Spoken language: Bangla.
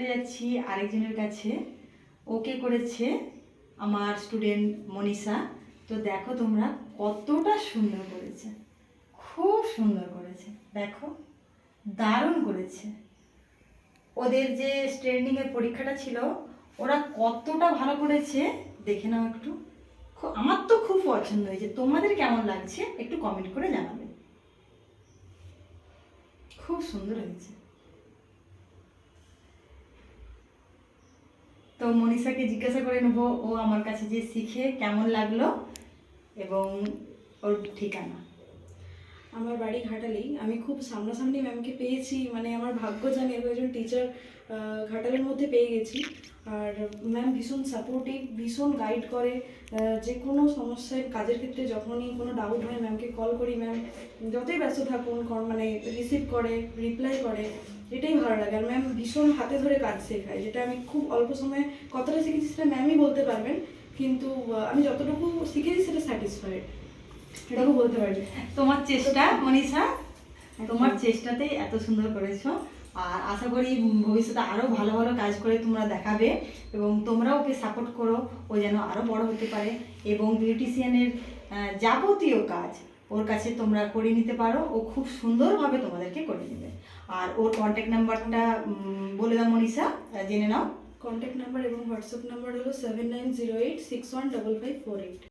চলে যাচ্ছি আরেকজনের কাছে। ওকে করেছে আমার স্টুডেন্ট মনীষা। তো দেখো তোমরা কতটা সুন্দর করেছে, খুব সুন্দর করেছে, দেখো দারুণ করেছে। ওদের যে স্ট্রেন্ডিংয়ের পরীক্ষাটা ছিল ওরা কতটা ভালো করেছে দেখে নাও একটু। আমার তো খুব পছন্দ হয়েছে, তোমাদের কেমন লাগছে একটু কমেন্ট করে জানাবে। খুব সুন্দর হয়েছে। তো মনীষাকে জিজ্ঞাসা করে নেবো ও আমার কাছে যে শিখে কেমন লাগলো এবং ওর ঠিকানা। আমার বাড়ি ঘাটালেই। আমি খুব সামনাসামনি ম্যামকে পেয়েছি, মানে আমার ভাগ্য জানি এরকম একজন টিচার ঘাটালের মধ্যে পেয়ে গেছি। আর ম্যাম ভীষণ সাপোর্টিভ, ভীষণ গাইড করে। যে কোনো সমস্যায় কাজের ক্ষেত্রে যখনই কোনো ডাউট হয় ম্যামকে কল করি, ম্যাম যতই ব্যস্ত থাকুন মানে রিসিভ করে, রিপ্লাই করে, এটাই ভালো লাগে। আর ম্যাম ভীষণ হাতে ধরে কাজ শেখায়, যেটা আমি খুব অল্প সময়ে কতটা শিখেছি সেটা ম্যামই বলতে পারবেন, কিন্তু আমি যতটুকু শিখেছি সেটা স্যাটিসফাইড, এটাও বলতে পারি। তোমার চেষ্টা মনীষা, তোমার চেষ্টাতেই এত সুন্দর করেছো। আর আশা করি ভবিষ্যতে আরও ভালো ভালো কাজ করে তোমরা দেখাবে এবং তোমরাও ওকে সাপোর্ট করো, ও যেন আরও বড় হতে পারে এবং বিউটিশিয়ানের যাবতীয় কাজ ওর কাছে তোমরা করে নিতে পারো। ও খুব সুন্দরভাবে তোমাদেরকে করে নেবে। আর ওর কন্ট্যাক্ট নাম্বারটা বলে দাও মনীষা, জেনে নাও। কন্ট্যাক্ট নাম্বার এবং হোয়াটসঅ্যাপ নাম্বার হলো 7908615548।